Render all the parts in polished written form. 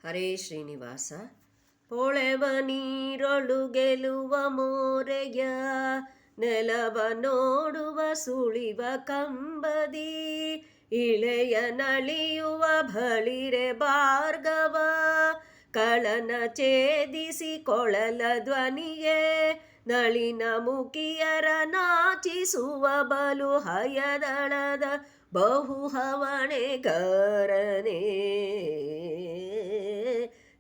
ಹರೇ ಶ್ರೀನಿವಾಸ. ಪೊಳೆವ ನೀರೊಳು ಗೆಲುವ ಮೋರೆಯ ನೆಲವ ನೋಡುವ ಸುಳಿವ ಕಂಬದಿ ಇಳೆಯ ನಳಿಯುವ ಬಳಿರೆ ಭಾರ್ಗವ ಕಳನ ಛೇದಿಸಿ ಕೊಳಲ ಧ್ವನಿಗೆ ನಳಿನ ಮುಖಿಯರ ನಾಚಿಸುವ ಬಲು ಹಯದಳದ ಬಹು ಹವಣೆಗಾರನೇ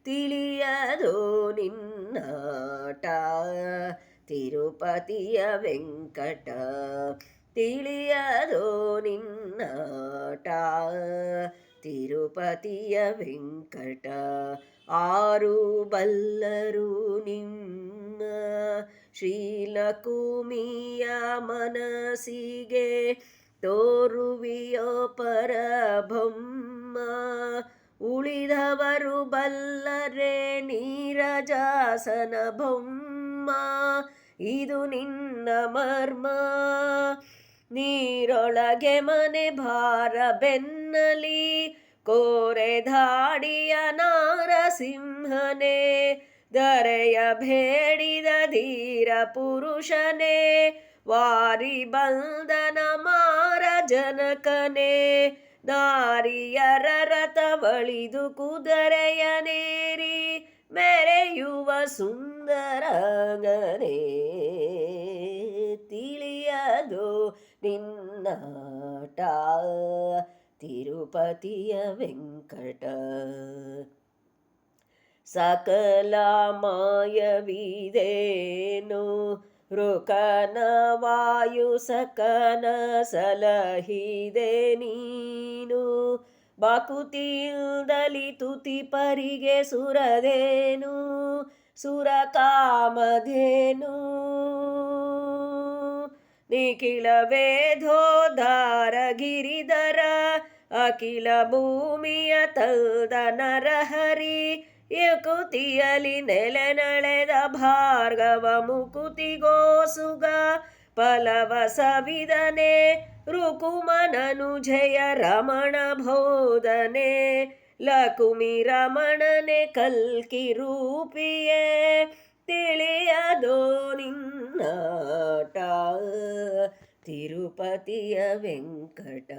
ತಿಳಿಯದೋ ನಿನ್ನಾಟ ತಿರುಪತಿಯ ವೆಂಕಟ ತಿಳಿಯದೋ ನಿನ್ನಾಟ ತಿರುಪತಿಯ ವೆಂಕಟ ಆರು ಬಲ್ಲರು ನಿಮ್ಮ ಶ್ರೀಲಕುಮಿಯ ಮನಸ್ಸಿಗೆ ತೋರುವಿಯೋ ಪರಬ್ರಹ್ಮ ಉಳಿದವರು ಬಲ್ಲರೆ ನೀರಜಾಸನ ಬೊಮ್ಮ ಇದು ನಿನ್ನ ಮರ್ಮ ನೀರೊಳಗೆ ಮನೆ ಭಾರ ಬೆನ್ನಲಿ ಕೋರೆ ಧಾಡಿಯ ನಾರಸಿಂಹನೇ ಧರೆಯ ಬೇಡಿದ ಧೀರ ಪುರುಷನೇ ವಾರಿ ಬಂದನ ಮಾರ ಜನಕನೇ ನಾರಿಯರ ರಥವಳಿದು ಕುದುರೆಯನೇರಿ ಮೆರೆಯುವ ಸುಂದರಾಂಗನೇ ತಿಳಿಯದೋ ನಿನ್ನಾಟ ತಿರುಪತಿಯ ವೆಂಕಟ ಸಕಲ ಮಾಯವಿದೇನು ಋಕನ ವಾಯು ಸಕನ ಸಲಹಿದೆ ನೀನು ಬಕುತಿಯಿಂದಲಿ ತುತಿ ಪರಿಗೆ ಸುರದೇನು ಸುರ ಕಾಮಧೇನು ನಿಖಿಲ ವೇದೋದ್ಧಾರ ಗಿರಿಧರ ಅಖಿಲ ಭೂಮಿಯ ತಲ್ದ ನರಹರಿ ಯಕುತಿಯಲಿ ನೆಲೆ ನಳೆದ ಭಾರ್ಗವ ಮುಕುತಿಗೋಸುಗ ಫಲವ ಸವಿದನೆ ರುಕುಮನನು ಜಯ ರಮಣ ಬೋಧನೆ ಲಕುಮಿ ರಮಣನೆ ಕಲ್ಕಿ ರೂಪಿಯೇ ತಿಳಿಯದೋ ನಿನ್ನಾಟ ತಿರುಪತಿಯ ವೆಂಕಟ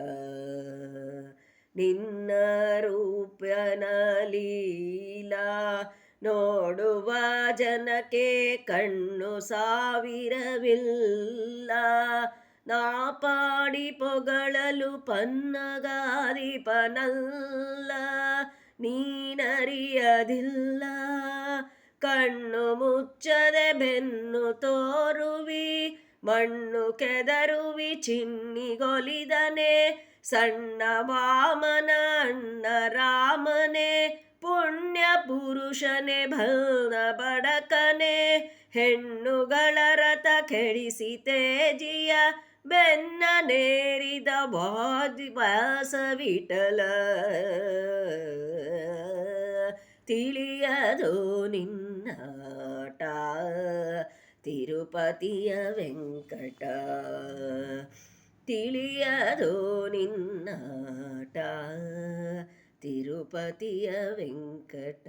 ನಿನ್ನ ರೂಪನ ಲೀಲಾ ನೋಡುವ ಜನಕ್ಕೆ ಕಣ್ಣು ಸಾವಿರವಿಲ್ಲ ನಾ ಪಾಡಿ ಪೊಗಳಲು ಪನ್ನಗಾದಿಪನಲ್ಲ ನೀನರಿಯದಿಲ್ಲ ಕಣ್ಣು ಮುಚ್ಚದೆ ಬೆನ್ನು ತೋರುವಿ ಮಣ್ಣು ಕೆದರುವಿ ಚಿನ್ನಿಗೊಲಿದನೆ ಸಣ್ಣ ವಾಮನ ಅಣ್ಣ ರಾಮನೇ ಪುಣ್ಯ ಪುರುಷನೇ ಭಲ್ನ ಬಡಕನೆ ಹೆಣ್ಣುಗಳ ರಥ ಕೆಡಿಸಿ ತೇಜಿಯ ಬೆನ್ನ ನೇರಿದ ವಾಸ ವಿಠಲ ತಿಳಿಯದೋ ನಿನ್ನಾಟ ತಿರುಪತಿಯ ವೆಂಕಟ ತಿಳಿಯದೋ ನಿನ್ನಾಟ ತಿರುಪತಿಯ ವೆಂಕಟ.